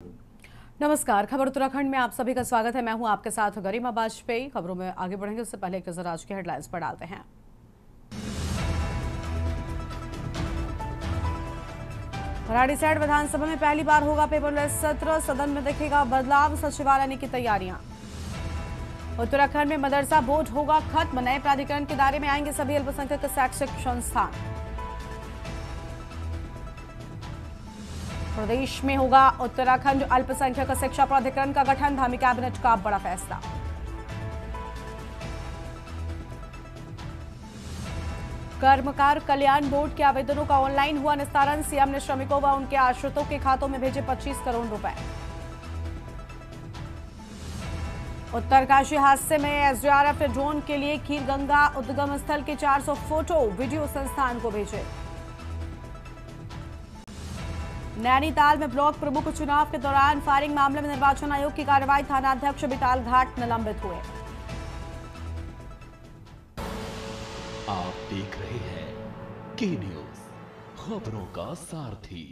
नमस्कार। खबर उत्तराखंड में आप सभी का स्वागत है। मैं हूं आपके साथ गरिमा वाजपेयी। खबरों में आगे बढ़ेंगे उससे पहले एक नजर आज की हेडलाइंस पर डालते हैं। भराड़ीसैंण विधानसभा में पहली बार होगा पेपरलेस सत्र, सदन में दिखेगा बदलाव, सचिवालय की तैयारियां। उत्तराखंड में मदरसा बोर्ड होगा खत्म, नए प्राधिकरण के दायरे में आएंगे सभी अल्पसंख्यक शैक्षिक संस्थान। प्रदेश में होगा उत्तराखंड अल्पसंख्यक शिक्षा प्राधिकरण का गठन, धामी कैबिनेट का बड़ा फैसला। कर्मकार कल्याण बोर्ड के आवेदनों का ऑनलाइन हुआ निस्तारण, सीएम ने श्रमिकों व उनके आश्रितों के खातों में भेजे 25 करोड़ रुपए। उत्तरकाशी हादसे में एसडीआरएफ ने ड्रोन के लिए खीरगंगा उद्गम स्थल के 400 फोटो वीडियो संस्थान को भेजे। नैनीताल में ब्लॉक प्रमुख चुनाव के दौरान फायरिंग मामले में निर्वाचन आयोग की कार्रवाई, थानाध्यक्ष बिटाल घाट निलंबित हुए। आप देख रहे हैं के न्यूज, खबरों का सारथी।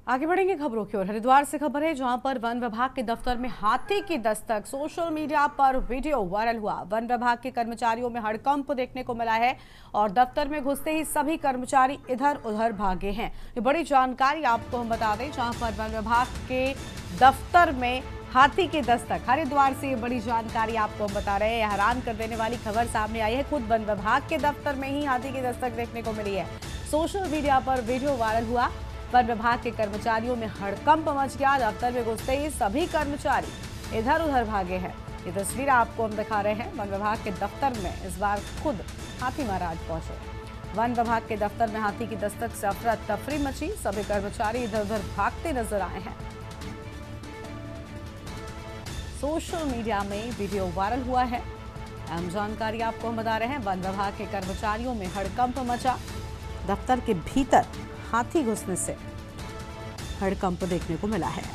आगे बढ़ेंगे खबरों की ओर। हरिद्वार से खबर है, जहां पर वन विभाग के दफ्तर में हाथी की दस्तक, सोशल मीडिया पर वीडियो वायरल हुआ। वन विभाग के कर्मचारियों में हड़कंप देखने को मिला है और दफ्तर में घुसते ही सभी कर्मचारी इधर उधर भागे हैं। ये बड़ी जानकारी आपको हम बता दें, जहां पर वन विभाग के दफ्तर में हाथी की दस्तक। हरिद्वार से ये बड़ी जानकारी आपको हम बता रहे हैं। हैरान कर देने वाली खबर सामने आई है, खुद वन विभाग के दफ्तर में ही हाथी की दस्तक देखने को मिली है। सोशल मीडिया पर वीडियो वायरल हुआ। वन विभाग के कर्मचारियों में हड़कंप मच गया। दफ्तर में घुसते ही सभी कर्मचारी इधर उधर भागे हैं। ये तस्वीर आपको हम दिखा रहे हैं। वन विभाग के दफ्तर में इस बार खुद हाथी महाराज पहुंचे। वन विभाग के दफ्तर में हाथी की दस्तक से अफरा तफरी मची, सभी कर्मचारी इधर उधर भागते नजर आए हैं। सोशल मीडिया में वीडियो वायरल हुआ है। अहम जानकारी आपको हम बता रहे हैं। वन विभाग के कर्मचारियों में हड़कंप मचा, दफ्तर के भीतर हाथी घुसने से हड़कंप देखने को मिला है।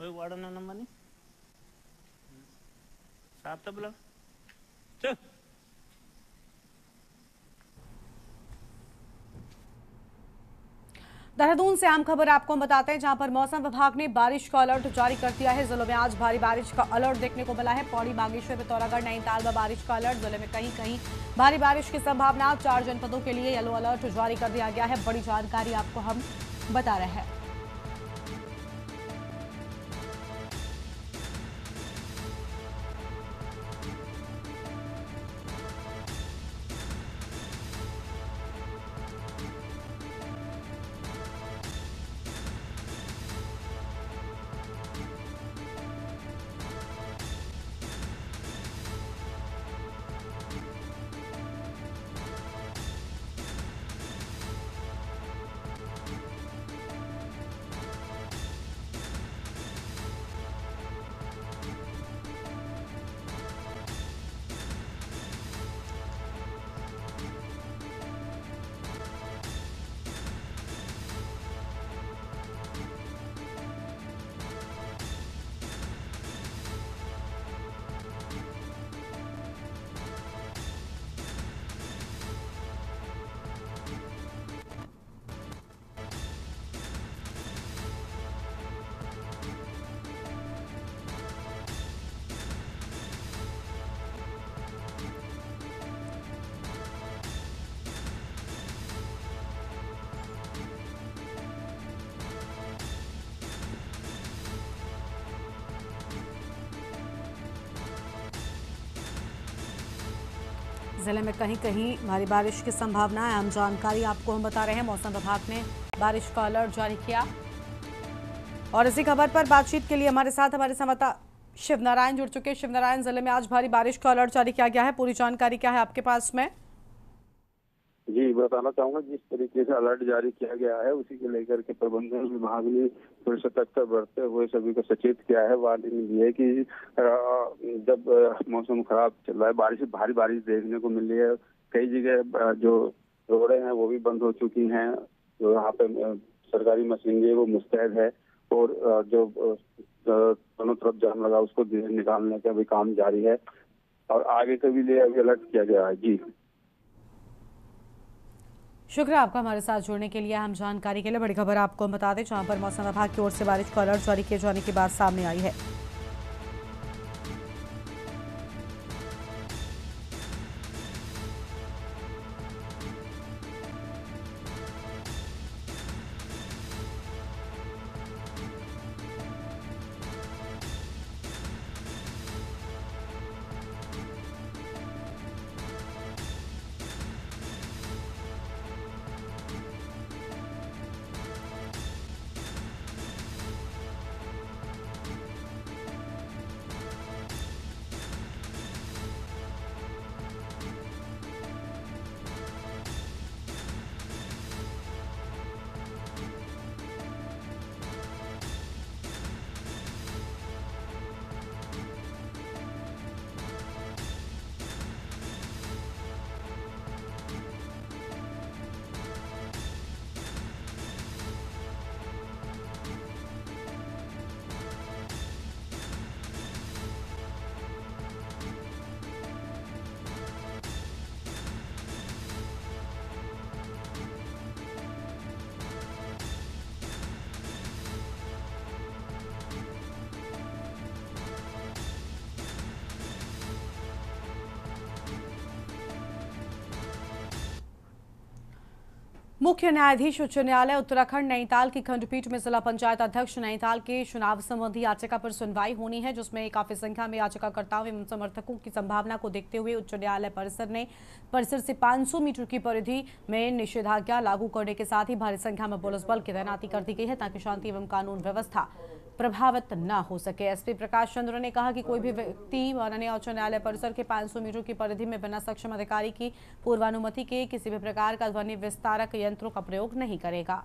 वार्डन नंबर नहीं साहब तो बोला। देहरादून से आम खबर आपको हम बताते हैं, जहां पर मौसम विभाग ने बारिश का अलर्ट जारी कर दिया है। जिलों में आज भारी बारिश का अलर्ट देखने को मिला है। पौड़ी, बागेश्वर, पिथौरागढ़, नैनीताल में बारिश का अलर्ट। जिले में कहीं कहीं भारी बारिश की संभावना। 4 जनपदों के लिए येलो अलर्ट जारी कर दिया गया है। बड़ी जानकारी आपको हम बता रहे हैं। जिले में कहीं कहीं भारी बारिश की संभावना है। अहम जानकारी आपको हम बता रहे हैं। मौसम विभाग ने बारिश का अलर्ट जारी किया और इसी खबर पर बातचीत के लिए हमारे साथ हमारे संवाददाता शिव नारायण जुड़ चुके हैं। शिव नारायण, जिले में आज भारी बारिश का अलर्ट जारी किया गया है, पूरी जानकारी क्या है आपके पास में? जी, बताना चाहूंगा जिस तरीके से अलर्ट जारी किया गया है उसी को लेकर के प्रबंधन विभाग ने थोड़ी सतर्कता बरतते हुए सभी को सचेत किया है। वार्निंग दी है कि जब मौसम खराब चल रहा है, भारी बारिश देखने को मिल रही है। कई जगह जो रोडें हैं वो भी बंद हो चुकी हैं। जो यहाँ पे सरकारी मशीनरी है वो मुस्तैद है और जो दोनों तरफ जाम लगा उसको निकालने का भी काम जारी है और आगे के भी लिए अभी अलर्ट किया गया है। जी, शुक्रिया आपका हमारे साथ जुड़ने के लिए, अहम जानकारी के लिए। बड़ी खबर आपको हम बता दें, जहां पर मौसम विभाग की ओर से बारिश का अलर्ट जारी किए जाने की बात सामने आई है। मुख्य न्यायाधीश उच्च न्यायालय उत्तराखंड नैनीताल की खंडपीठ में जिला पंचायत अध्यक्ष नैनीताल के चुनाव संबंधी याचिका पर सुनवाई होनी है, जिसमें काफी संख्या में याचिकाकर्ताओं एवं समर्थकों की संभावना को देखते हुए उच्च न्यायालय परिसर से 500 मीटर की परिधि में निषेधाज्ञा लागू करने के साथ ही भारी संख्या में पुलिस बल की तैनाती कर दी गई है ताकि शांति एवं कानून व्यवस्था प्रभावित न हो सके। एसपी प्रकाश चंद्र ने कहा कि कोई भी व्यक्ति माननीय उच्च न्यायालय परिसर के 500 मीटर की परिधि में बिना सक्षम अधिकारी की पूर्वानुमति के किसी भी प्रकार का ध्वनि विस्तारक यंत्रों का प्रयोग नहीं करेगा।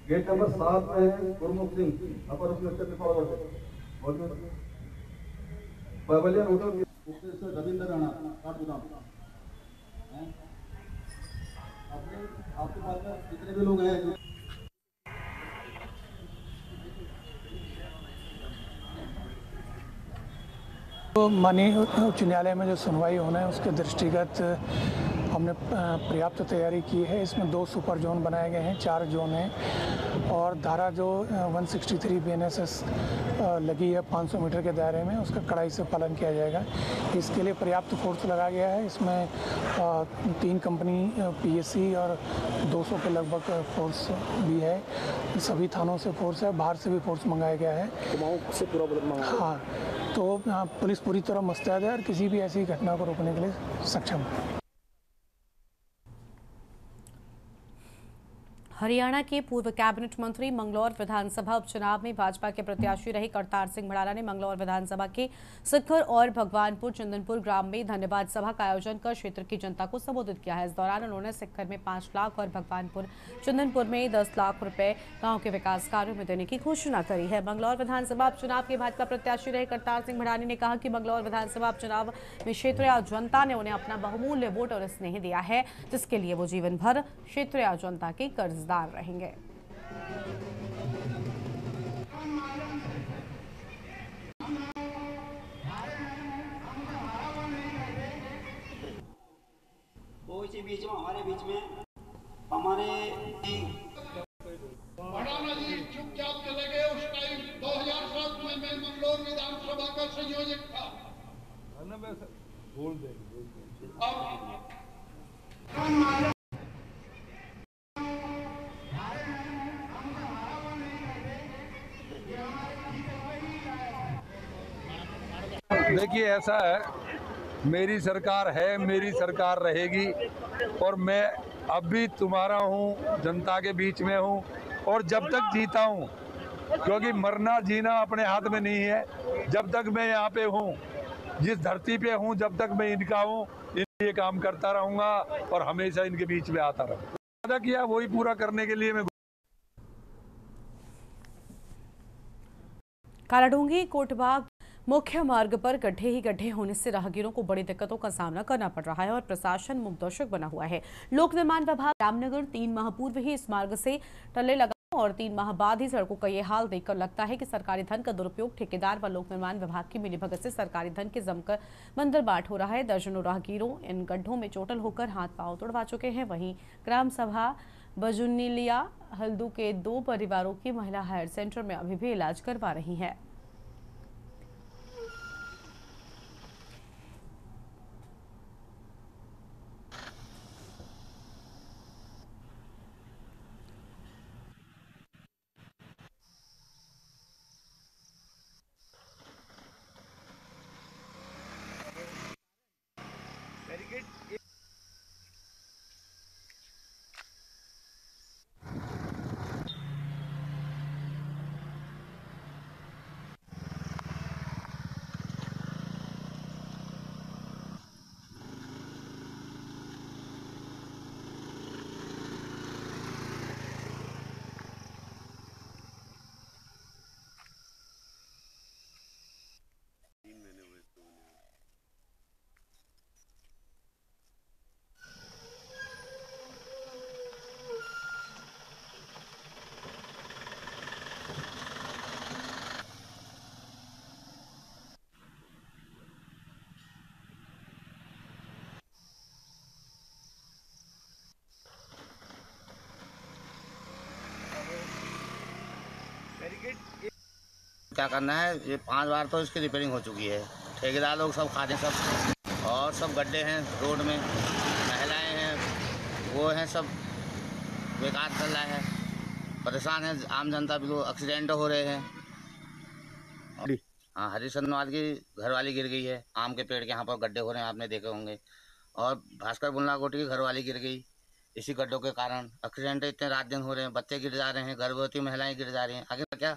गेट नंबर 7 में गुरमुख सिंह अपर होटल रविंद्र राणा आपके पास में जितने भी लोग हैं तो माननीय उच्च न्यायालय में जो सुनवाई होना है उसके दृष्टिगत हमने पर्याप्त तैयारी की है। इसमें 2 सुपर जोन बनाए गए हैं, 4 जोन हैं और धारा जो 163 BNSS लगी है 500 मीटर के दायरे में, उसका कड़ाई से पालन किया जाएगा। इसके लिए पर्याप्त फोर्स लगाया गया है। इसमें 3 कंपनी PSC और 200 के लगभग फोर्स भी है। सभी थानों से फोर्स है, बाहर से भी फोर्स मंगाया गया है। से पूरा हाँ, तो पुलिस पूरी तरह मुस्तैद है और किसी भी ऐसी घटना को रोकने के लिए सक्षम है। हरियाणा के पूर्व कैबिनेट मंत्री मंगलौर विधानसभा उपचुनाव में भाजपा के प्रत्याशी रहे करतार सिंह भड़ाना ने मंगलौर विधानसभा के सिक्खर और भगवानपुर चंदनपुर ग्राम में धन्यवाद सभा का आयोजन कर क्षेत्र की जनता को संबोधित किया है। इस दौरान उन्होंने सिक्खर में 5 लाख और भगवानपुर चंदनपुर में 10 लाख रुपए गांव के विकास कार्यों में देने की घोषणा करी है। मंगलौर विधानसभा उपचुनाव के भाजपा प्रत्याशी रहे करतार सिंह भड़ानी ने कहा कि मंगलौर विधानसभा उपचुनाव में क्षेत्रीय जनता ने उन्हें अपना बहुमूल्य वोट और स्नेह दिया है, जिसके लिए वो जीवन भर क्षेत्रीय जनता के कर्जदार रहेंगे। वो इसी बीच में हमारे बीच में हमारे भड़ाना जी चुपचाप चले गए। उस टाइम 2007 में मैं मंगलौर विधानसभा का संयोजक था। बोल दे। देखिए ऐसा है, मेरी सरकार है, मेरी सरकार रहेगी और मैं अब भी तुम्हारा हूँ, जनता के बीच में हूँ और जब तक जीता हूँ, क्योंकि मरना जीना अपने हाथ में नहीं है। जब तक मैं यहाँ पे हूँ, जिस धरती पे हूँ, जब तक मैं इनका हूँ, इनके काम करता रहूँगा और हमेशा इनके बीच में आता रहूँगा। वादा किया वही पूरा करने के लिए मैं कालाढूंगी कोटबाग मुख्य मार्ग पर गड्ढे ही गड्ढे होने से राहगीरों को बड़ी दिक्कतों का सामना करना पड़ रहा है और प्रशासन मुकदर्शक बना हुआ है। लोक निर्माण विभाग रामनगर 3 माह पूर्व ही इस मार्ग से टल्ले लगा और 3 माह बाद ही सड़कों का ये हाल देखकर लगता है कि सरकारी धन का दुरुपयोग, ठेकेदार व लोक निर्माण विभाग की मिलीभगत से सरकारी धन के जमकर बंदरबाट हो रहा है। दर्जनों राहगीरों इन गड्ढों में चोटल होकर हाथ पांव तोड़वा चुके हैं। वहीं ग्राम सभा बजुन्नीलिया हल्दू के 2 परिवारों की महिला हायर सेंटर में अभी भी इलाज करवा रही है। क्या करना है, ये 5 बार तो इसकी रिपेयरिंग हो चुकी है। ठेकेदार लोग सब खाते सब और सब गड्ढे हैं रोड में, महिलाएं हैं, वो हैं, सब बेकार चल रहा है, परेशान है आम जनता भी। एक्सीडेंट हो रहे हैं। हाँ, हरिशनवाल की घरवाली गिर गई है, आम के पेड़ के यहाँ पर गड्ढे हो रहे हैं, आपने देखे होंगे। और भास्कर बुल्ला कोटी की घरवाली गिर गई इसी गड्ढों के कारण। एक्सीडेंट इतने रात दिन हो रहे हैं, बच्चे गिर जा रहे हैं, गर्भवती महिलाएं गिर जा रही हैं। आगे क्या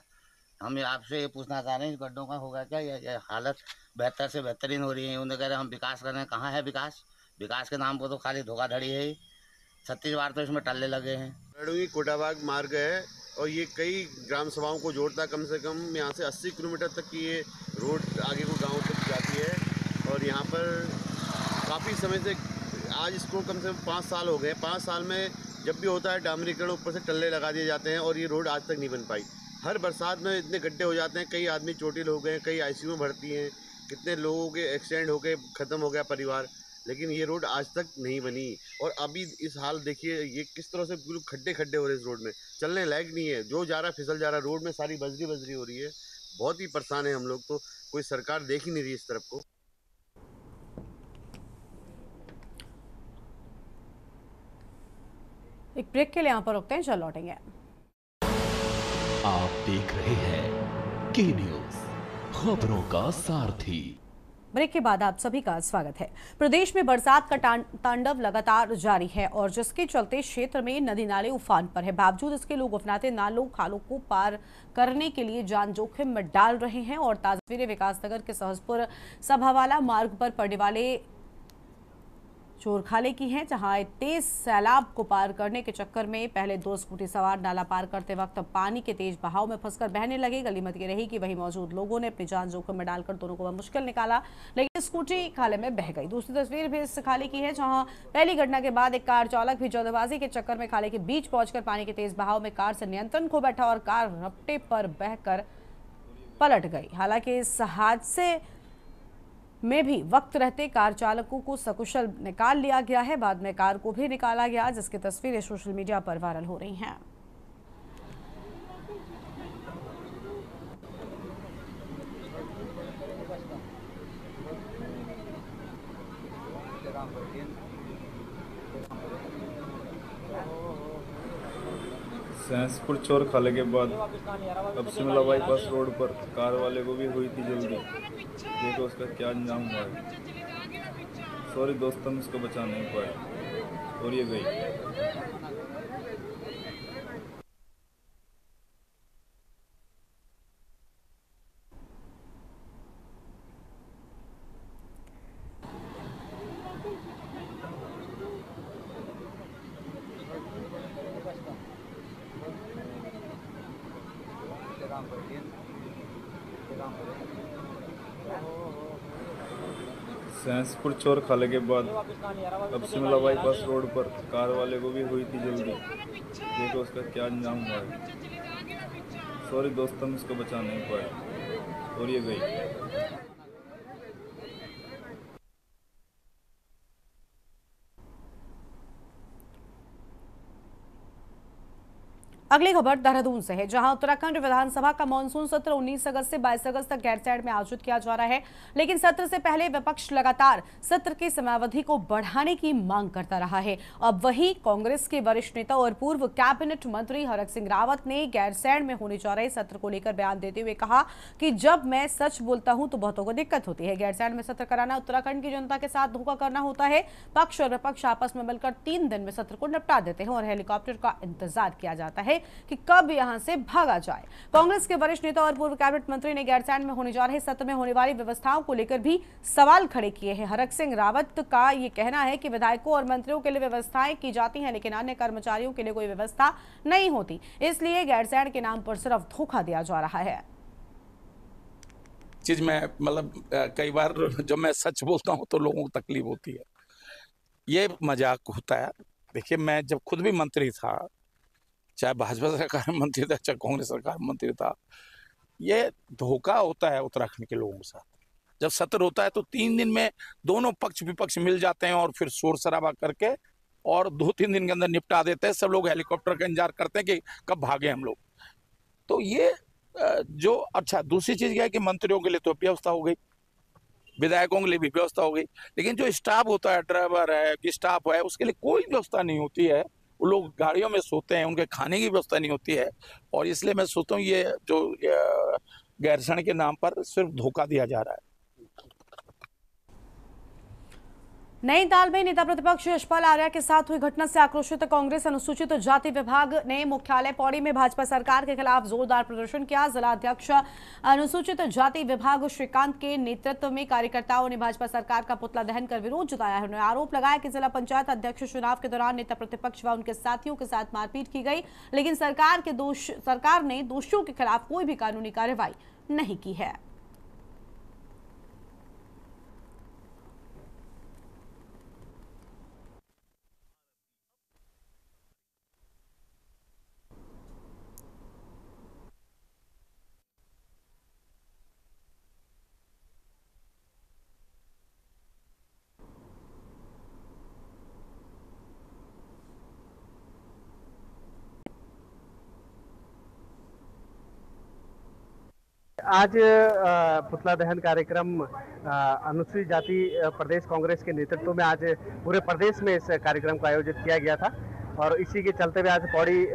हम आपसे ये पूछना चाह रहे हैं, इस गड्ढों का होगा क्या? ये हालत बेहतर से बेहतरीन हो रही है। उन्हें कह रहे हैं हम विकास कर रहे हैं, कहाँ है विकास? विकास के नाम पर तो खाली धोखाधड़ी है ही। 36 बार तो इसमें टल्ले लगे हैं। कालाढूंगी कोटाबाग मार्ग है और ये कई ग्राम सभाओं को जोड़ता है। कम से कम यहाँ से 80 किलोमीटर तक की ये रोड आगे को गाँव तक जाती है और यहाँ पर काफ़ी समय से, आज इसको कम से कम 5 साल हो गए। 5 साल में जब भी होता है डामरीकरण, ऊपर से टल्ले लगा दिए जाते हैं और ये रोड आज तक नहीं बन पाई। हर बरसात में इतने गड्ढे हो जाते हैं, कई आदमी चोटिल हो गए, कई आईसीयू में भर्ती हैं, कितने लोगों के एक्सीडेंट हो गए, ख़त्म हो गया परिवार, लेकिन ये रोड आज तक नहीं बनी। और अभी इस हाल देखिए, ये किस तरह से बिल्कुल खड्डे खड्डे हो रहे हैं इस रोड में, चलने लायक नहीं है। जो जा रहा है फिसल जा रहा है, रोड में सारी बजरी हो रही है। बहुत ही परेशान है हम लोग, तो कोई सरकार देख ही नहीं रही इस तरफ को। एक ब्रेक के लिए यहाँ पर रुकते हैं, चल लौटेंगे। आप देख रहे हैं के न्यूज़, खबरों का सारथी। ब्रेक के बाद आप सभी का स्वागत है। प्रदेश में बरसात का तांडव लगातार जारी है और जिसके चलते क्षेत्र में नदी नाले उफान पर है। बावजूद इसके लोग उफनाते नालों खालों को पार करने के लिए जान जोखिम में डाल रहे हैं। और ताजा विकासनगर के सहसपुर सभावाला मार्ग पर पड़ने वाले चोरखाले की है, जहां तेज सैलाब को पार करने के चक्कर में पहले 2 स्कूटी सवार नाला पार करते वक्त पानी के तेज बहाव में फंसकर बहने लगे। गलीमत ये रही कि वहीं मौजूद लोगों ने अपनी जान जोखिम में डालकर दोनों को मुश्किल निकाला, लेकिन स्कूटी खाले में बह गई। दूसरी तस्वीर भी इस खाले की है, जहां पहली घटना के बाद एक कार चालक भी जल्दबाजी के चक्कर में खाले के बीच पहुंचकर पानी के तेज बहाव में कार से नियंत्रण खो बैठा और कार रपटे पर बहकर पलट गई। हालांकि इस हादसे में भी वक्त रहते कार चालकों को सकुशल निकाल लिया गया है। बाद में कार को भी निकाला गया, जिसकी तस्वीरें सोशल मीडिया पर वायरल हो रही हैं। सैंसपुर चोर खाले के बाद अब शिमला बाईपास रोड पर कार वाले को भी हुई थी जल्दी। देखो उसका क्या अंजाम हुआ है। सॉरी दोस्त, हम उसको बचा नहीं पाए और ये गई। सैंसपुर चोर खाले के बाद अब शिमला बाईपास रोड पर कार वाले को भी हुई थी जल्दी। देखो उसका क्या अंजाम हुआ है। सॉरी दोस्त, हम उसको बचा नहीं पाए और ये गई। अगली खबर देहरादून से है, जहां उत्तराखंड विधानसभा का मानसून सत्र 19 अगस्त से 22 अगस्त तक गैरसैंण में आयोजित किया जा रहा है। लेकिन सत्र से पहले विपक्ष लगातार सत्र की समयावधि को बढ़ाने की मांग करता रहा है। अब वही कांग्रेस के वरिष्ठ नेता और पूर्व कैबिनेट मंत्री हरक सिंह रावत ने गैरसैंण में होने जा रहे सत्र को लेकर बयान देते हुए कहा कि जब मैं सच बोलता हूं तो बहुतों को दिक्कत होती है। गैरसैंण में सत्र कराना उत्तराखंड की जनता के साथ धोखा करना होता है। पक्ष और विपक्ष आपस में मिलकर 3 दिन में सत्र को निपटा देते हैं और हेलीकॉप्टर का इंतजार किया जाता है कि कब यहां से भागा जाए। कांग्रेस के वरिष्ठ नेता और पूर्व कैबिनेट मंत्री ने गैरसैंण में होने जा रहे सत्र में होने वाली व्यवस्थाओं को लेकर भी सवाल खड़े किए हैं। हरक सिंह रावत का ये कहना है कि विधायकों और मंत्रियों के लिए व्यवस्थाएं की जाती हैं, लेकिन अन्य कर्मचारियों के लिए कोई व्यवस्था नहीं होती, इसलिए गैरसैंण के नाम पर सिर्फ धोखा दिया जा रहा है। चीज में मतलब कई बार जब मैं सच बोलता हूं तो लोगों को तकलीफ होती है, ये मजाक होता है। देखिए, मैं जब खुद भी मंत्री था, चाहे भाजपा सरकार में मंत्री था, चाहे कांग्रेस सरकार में मंत्री था, ये धोखा होता है उत्तराखंड के लोगों के साथ। जब सत्र होता है तो 3 दिन में दोनों पक्ष विपक्ष मिल जाते हैं और फिर शोर शराबा करके और 2-3 दिन के अंदर निपटा देते हैं। सब लोग हेलीकॉप्टर का इंतजार करते हैं कि कब भागे हम लोग। तो ये जो अच्छा, दूसरी चीज क्या है कि मंत्रियों के लिए तो व्यवस्था हो गई, विधायकों के लिए भी व्यवस्था हो गई, लेकिन जो स्टाफ होता है, ड्राइवर है, स्टाफ है, उसके लिए कोई व्यवस्था नहीं होती है। वो लोग गाड़ियों में सोते हैं, उनके खाने की व्यवस्था नहीं होती है। और इसलिए मैं सोचता हूँ ये जो गैरसैंण के नाम पर सिर्फ धोखा दिया जा रहा है। नैनीताल में नेता प्रतिपक्ष यशपाल आर्या के साथ हुई घटना से आक्रोशित कांग्रेस अनुसूचित जाति विभाग ने मुख्यालय पौड़ी में भाजपा सरकार के खिलाफ जोरदार प्रदर्शन किया। जिला अध्यक्ष अनुसूचित जाति विभाग श्रीकांत के नेतृत्व में कार्यकर्ताओं ने भाजपा सरकार का पुतला दहन कर विरोध जताया है। उन्होंने आरोप लगाया कि जिला पंचायत अध्यक्ष चुनाव के दौरान नेता प्रतिपक्ष व उनके साथियों के साथ मारपीट की गई, लेकिन सरकार ने दोषियों के खिलाफ कोई भी कानूनी कार्रवाई नहीं की है। आज पुतला दहन कार्यक्रम अनुसूचित जाति प्रदेश कांग्रेस के नेतृत्व में आज पूरे प्रदेश में इस कार्यक्रम का आयोजित किया गया था और इसी के चलते हुए आज पौड़ी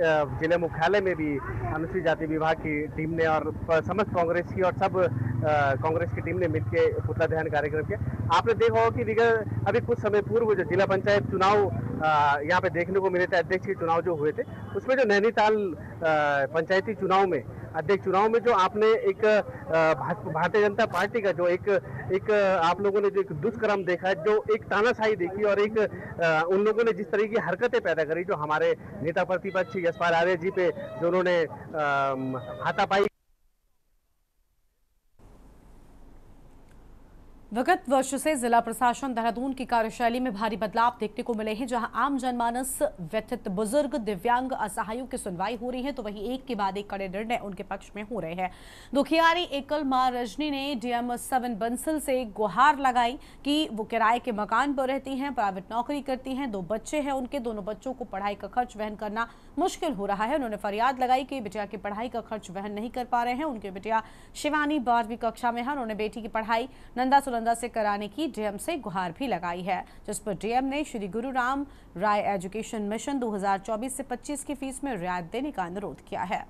जिले मुख्यालय में भी अनुसूचित जाति विभाग की टीम ने और समस्त कांग्रेस की और सब कांग्रेस की टीम ने मिलकर पुतला दहन कार्यक्रम किया। आपने देखा होगा कि अभी कुछ समय पूर्व जो जिला पंचायत चुनाव यहाँ पे देखने को मिले थे, अध्यक्ष के चुनाव जो हुए थे, उसमें जो नैनीताल पंचायती चुनाव में अध्यक्ष चुनाव में जो आपने एक भारतीय जनता पार्टी का जो एक आप लोगों ने जो एक दुष्कर्म देखा है, जो एक तानाशाही देखी और एक उन लोगों ने जिस तरह की हरकतें पैदा करी, जो हमारे नेता प्रतिपक्ष यशपाल आर्य जी पे जो उन्होंने हाथापाई। विगत वर्ष से जिला प्रशासन देहरादून की कार्यशैली में भारी बदलाव देखने को मिले हैं। जहां आम जनमानस, व्यथित बुजुर्ग, दिव्यांग, असहायों की सुनवाई हो रही है, तो वहीं एक के बाद एक कड़े निर्णय उनके पक्ष में हो रहे हैं। दुखियारी एकल मां रजनी ने डीएम 7 बंसल से गुहार लगाई कि वो किराए के मकान पर रहती हैं, प्राइवेट नौकरी करती हैं, 2 बच्चे हैं उनके, दोनों बच्चों को पढ़ाई का खर्च वहन करना मुश्किल हो रहा है। उन्होंने फरियाद लगाई कि बिटिया की पढ़ाई का खर्च वहन नहीं कर पा रहे हैं। उनकी बिटिया शिवानी 12वीं कक्षा में है। उन्होंने बेटी की पढ़ाई नंदा सुनंदा से कराने की डीएम से गुहार भी लगाई है, जिस पर डीएम ने श्री गुरु राम राय एजुकेशन मिशन 2024 से 25 की फीस में रियायत देने का अनुरोध किया है।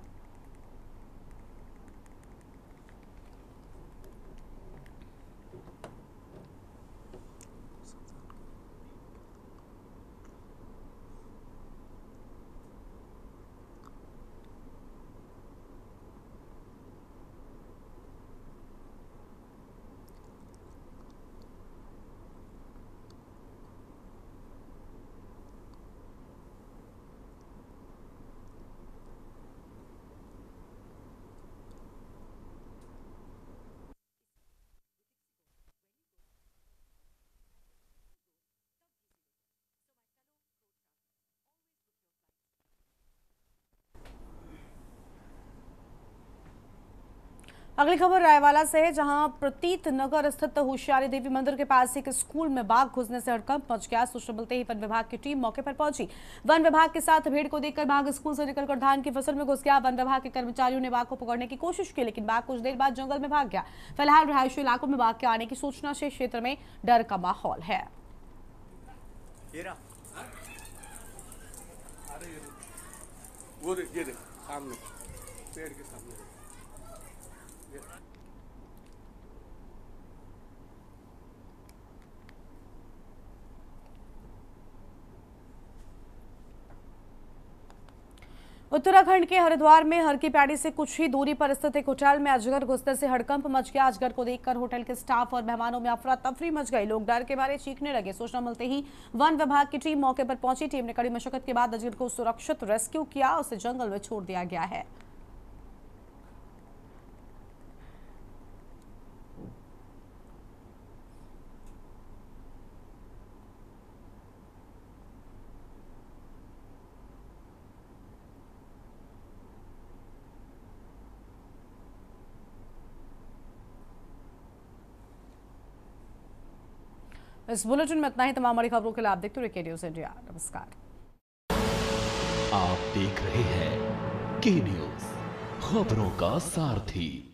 अगली खबर रायवाला से है, जहां प्रतीत नगर स्थित होशियारी देवी मंदिर के पास एक स्कूल में बाघ घुसने से हड़कंप मच गया। सूचना मिलते ही वन विभाग की टीम मौके पर पहुंची। वन विभाग के साथ भीड़ को देखकर बाघ स्कूल से निकलकर धान की फसल में घुस गया। वन विभाग के कर्मचारियों ने बाघ को पकड़ने की कोशिश की, लेकिन बाघ कुछ देर बाद जंगल में भाग गया। फिलहाल रिहायशी इलाकों में बाघ के आने की सूचना से क्षेत्र में डर का माहौल है। पेड़ के सामने उत्तराखंड के हरिद्वार में हर की पैड़ी से कुछ ही दूरी पर स्थित एक होटल में अजगर घुसने से हड़कंप मच गया। अजगर को देखकर होटल के स्टाफ और मेहमानों में अफरा तफरी मच गई। लोग डर के मारे चीखने लगे। सूचना मिलते ही वन विभाग की टीम मौके पर पहुंची। टीम ने कड़ी मशक्कत के बाद अजगर को सुरक्षित रेस्क्यू किया, उसे जंगल में छोड़ दिया गया है। इस बुलेटिन में इतना ही। तमाम बड़ी खबरों के लिए आप देखते रहिए के न्यूज़ इंडिया। नमस्कार। आप देख रहे हैं के न्यूज़, खबरों का सारथी।